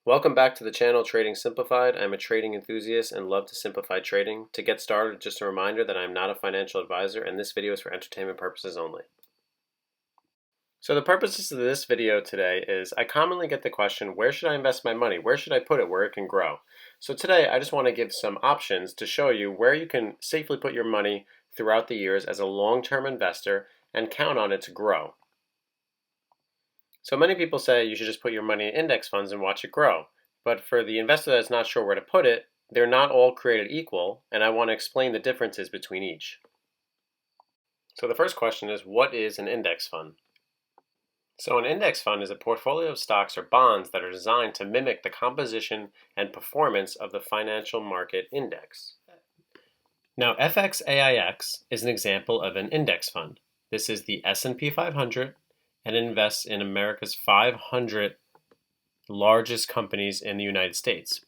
Welcome back to the channel Trading Simplified. I'm a trading enthusiast and love to simplify trading. To get started, just a reminder that I'm not a financial advisor and this video is for entertainment purposes only. So the purposes of this video today is I commonly get the question, where should I invest my money? Where should I put it where it can grow? So today I just want to give some options to show you where you can safely put your money throughout the years as a long-term investor and count on it to grow. So many people say you should just put your money in index funds and watch it grow. But for the investor that's not sure where to put it, they're not all created equal, and I want to explain the differences between each. So the first question is, what is an index fund? So an index fund is a portfolio of stocks or bonds that are designed to mimic the composition and performance of the financial market index. Now, FXAIX is an example of an index fund. This is the S&P 500, and invests in America's 500 largest companies in the United States.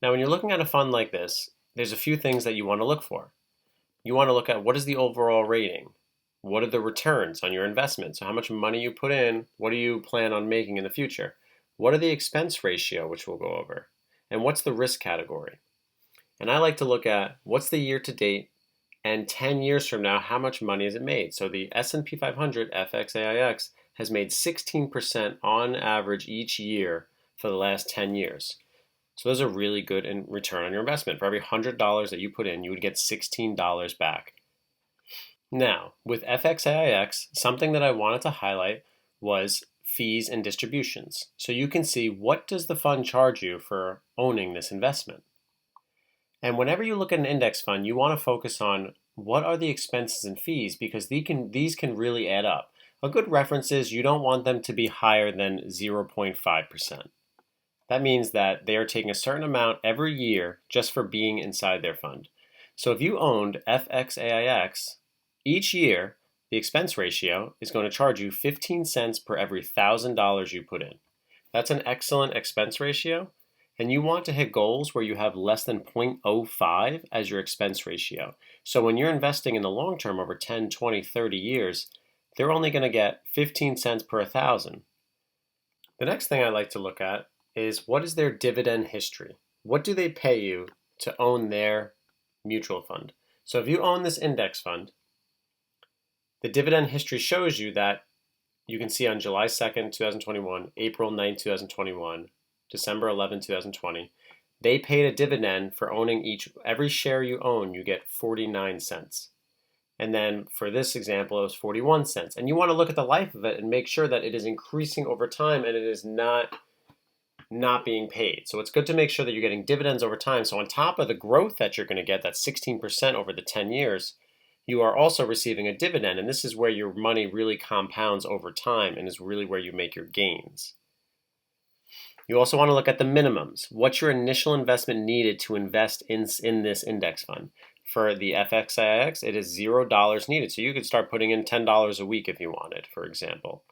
Now, when you're looking at a fund like this, there's a few things that you want to look for. You want to look at what is the overall rating? What are the returns on your investment? So how much money you put in, what do you plan on making in the future? What are the expense ratio, which we'll go over? And what's the risk category? And I like to look at what's the year to date, and 10 years from now, how much money has it made? So the S&P 500 FXAIX has made 16% on average each year for the last 10 years. So those are really good in return on your investment. For every $100 that you put in, you would get $16 back. Now, with FXAIX, something that I wanted to highlight was fees and distributions. So you can see, what does the fund charge you for owning this investment? And whenever you look at an index fund, you want to focus on what are the expenses and fees, because these can really add up. A good reference is you don't want them to be higher than 0.5%. That means that they are taking a certain amount every year just for being inside their fund. So if you owned FXAIX, each year the expense ratio is going to charge you 15 cents per every $1,000 you put in. That's an excellent expense ratio. And you want to hit goals where you have less than 0.05 as your expense ratio. So when you're investing in the long term over 10, 20, 30 years, they're only going to get 15 cents per 1,000. The next thing I like to look at is, what is their dividend history? What do they pay you to own their mutual fund? So if you own this index fund, the dividend history shows you that you can see on July 2nd, 2021, April 9th, 2021, December 11, 2020, they paid a dividend for owning every share you own, you get 49 cents. And then for this example, it was 41 cents. And you want to look at the life of it and make sure that it is increasing over time and it is not being paid. So it's good to make sure that you're getting dividends over time. So on top of the growth that you're going to get, that's 16% over the 10 years, you are also receiving a dividend. And this is where your money really compounds over time and is really where you make your gains. You also want to look at the minimums. What's your initial investment needed to invest in this index fund? For the FXAIX, it is $0 needed. So you could start putting in $10 a week if you wanted, for example.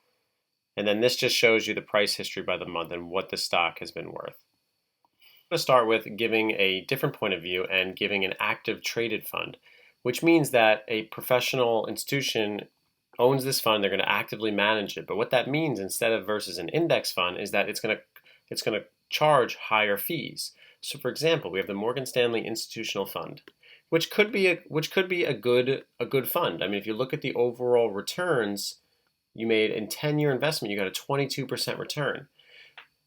And then this just shows you the price history by the month and what the stock has been worth. I'm going to start with giving a different point of view and giving an active traded fund, which means that a professional institution owns this fund. They're going to actively manage it. But what that means, instead of versus an index fund, is that it's going to charge higher fees. So for example, we have the Morgan Stanley Institutional Fund, which could be a good fund. I mean, if you look at the overall returns you made in 10-year investment, you got a 22% return.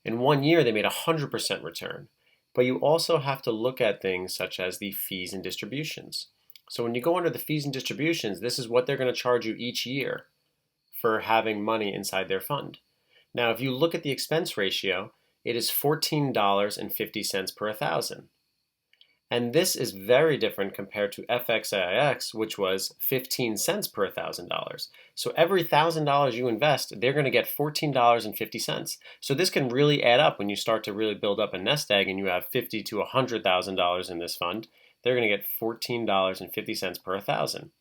In 1 year, they made a 100% return. But you also have to look at things such as the fees and distributions. So when you go under the fees and distributions, this is what they're going to charge you each year for having money inside their fund. Now, if you look at the expense ratio, it is $14.50 per 1,000. And this is very different compared to FXAIX, which was 15 cents per $1,000. So every $1,000 you invest, they're going to get $14.50. So this can really add up when you start to really build up a nest egg and you have $50,000 to $100,000 in this fund. They're going to get $14.50 per 1,000.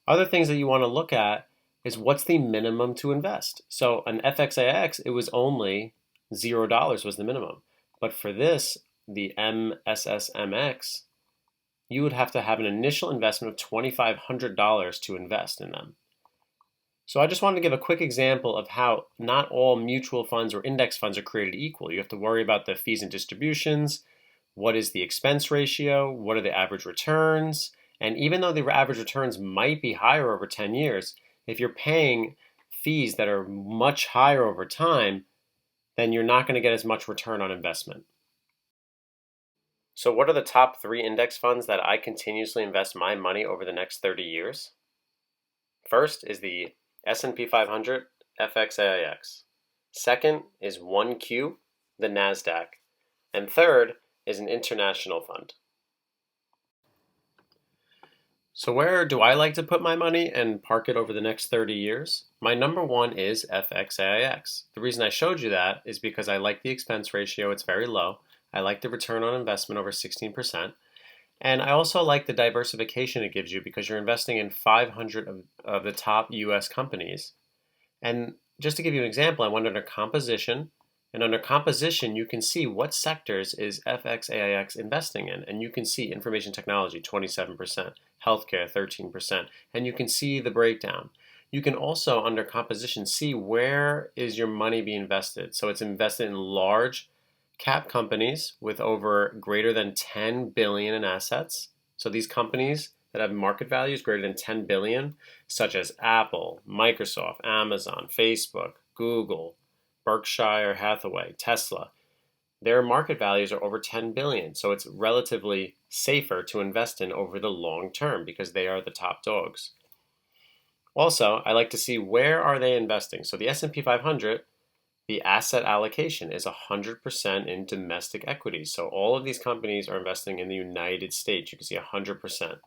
Other things that you want to look at is, what's the minimum to invest? So an FXAIX, it was only $0 was the minimum. But for this, the MSSMX, you would have to have an initial investment of $2,500 to invest in them. So I just wanted to give a quick example of how not all mutual funds or index funds are created equal. You have to worry about the fees and distributions, what is the expense ratio, what are the average returns, and even though the average returns might be higher over 10 years, if you're paying fees that are much higher over time, then you're not going to get as much return on investment. So what are the top 3 index funds that I continuously invest my money over the next 30 years? First is the S&P 500 FXAIX. Second is ONEQ, the NASDAQ. And third is an international fund. So where do I like to put my money and park it over the next 30 years? My number one is FXAIX. The reason I showed you that is because I like the expense ratio, it's very low. I like the return on investment over 16%. And I also like the diversification it gives you because you're investing in 500 of the top US companies. And just to give you an example, I went under composition. And under composition, you can see what sectors is FXAIX investing in. And you can see information technology, 27%, healthcare, 13%. And you can see the breakdown. You can also, under composition, see where is your money being invested. So it's invested in large cap companies with over greater than 10 billion in assets. So these companies that have market values greater than 10 billion, such as Apple, Microsoft, Amazon, Facebook, Google, Berkshire Hathaway, Tesla, their market values are over 10 billion. So it's relatively safer to invest in over the long term because they are the top dogs. Also, I like to see where are they investing. So the S&P 500, the asset allocation is 100% in domestic equities. So all of these companies are investing in the United States. You can see 100%.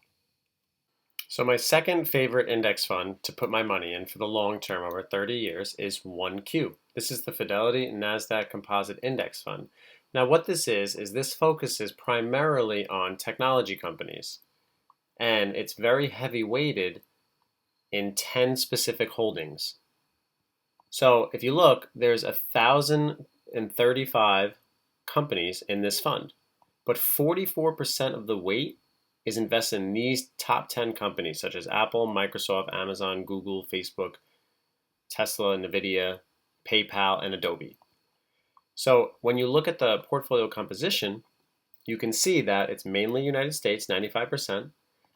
So my second favorite index fund to put my money in for the long term over 30 years is ONEQ. This is the Fidelity NASDAQ Composite Index Fund. Now what this is this focuses primarily on technology companies. And it's very heavy weighted in 10 specific holdings. So if you look, there's 1,035 companies in this fund, but 44% of the weight is invested in these top 10 companies such as Apple, Microsoft, Amazon, Google, Facebook, Tesla, Nvidia, PayPal, and Adobe. So when you look at the portfolio composition, you can see that it's mainly United States, 95%,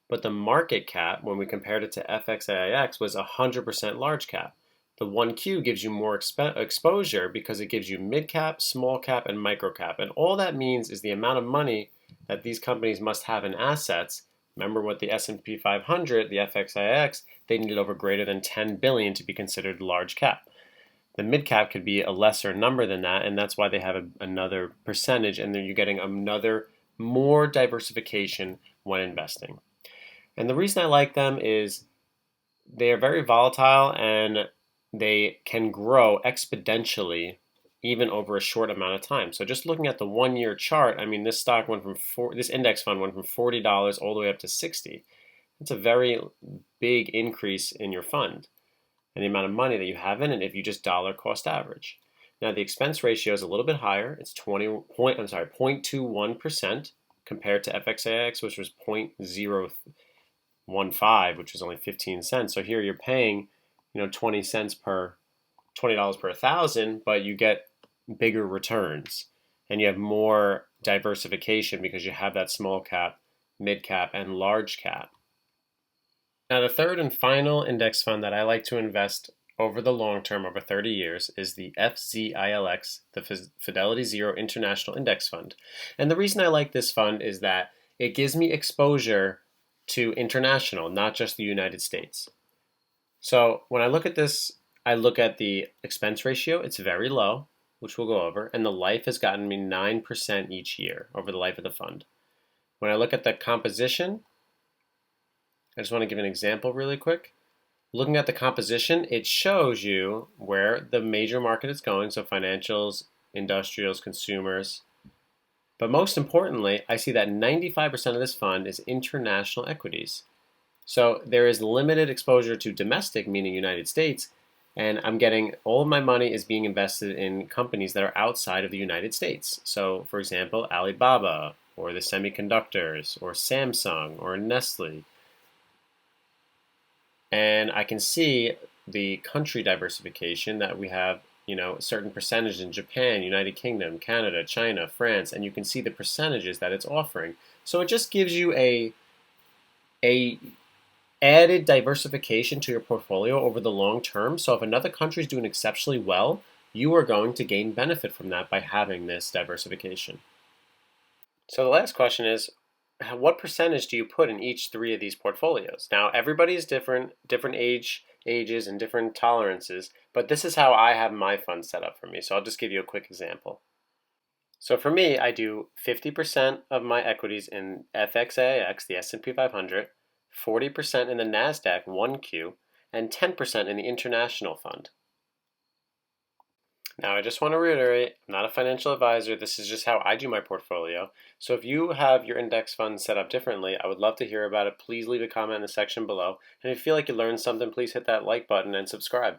but the market cap, when we compared it to FXAIX, was 100% large cap. The ONEQ gives you more exposure because it gives you mid cap, small cap, and micro cap. And all that means is the amount of money that these companies must have in assets. Remember what the S&P 500, the FXAIX, they needed over greater than 10 billion to be considered large cap. The mid cap could be a lesser number than that, and that's why they have another percentage, and then you're getting another more diversification when investing. And the reason I like them is they are very volatile and they can grow exponentially even over a short amount of time. So just looking at the 1-year chart, I mean, this stock went from this index fund went from $40 all the way up to $60. That's a very big increase in your fund and the amount of money that you have in it if you just dollar cost average. Now the expense ratio is a little bit higher. It's 0.21% compared to FXAIX, which was 0.015, which was only 15 cents. So here you're paying, 20 cents per $20 per 1,000, but you get bigger returns and you have more diversification because you have that small cap, mid cap, and large cap. Now the third and final index fund that I like to invest over the long term, over 30 years, is the FZILX, the Fidelity Zero International Index Fund. And the reason I like this fund is that it gives me exposure to international, not just the United States. So when I look at this, I look at the expense ratio. It's very low, which we'll go over, and the life has gotten me 9% each year over the life of the fund. When I look at the composition, I just want to give an example really quick. Looking at the composition, it shows you where the major market is going, so financials, industrials, consumers. But most importantly, I see that 95% of this fund is international equities. So there is limited exposure to domestic, meaning United States, and I'm getting all of my money is being invested in companies that are outside of the United States. So for example, Alibaba, or the semiconductors, or Samsung, or Nestle. And I can see the country diversification that we have, a certain percentage in Japan, United Kingdom, Canada, China, France, and you can see the percentages that it's offering. So it just gives you a added diversification to your portfolio over the long term. So if another country is doing exceptionally well, you are going to gain benefit from that by having this diversification. So the last question is, what percentage do you put in each three of these portfolios? Now, everybody is different ages and different tolerances, but this is how I have my fund set up for me. So I'll just give you a quick example. So for me, I do 50% of my equities in FXAIX, the S&P 500, 40% in the NASDAQ 1Q, and 10% in the international fund. Now, I just want to reiterate, I'm not a financial advisor. This is just how I do my portfolio. So if you have your index fund set up differently, I would love to hear about it. Please leave a comment in the section below. And if you feel like you learned something, please hit that like button and subscribe.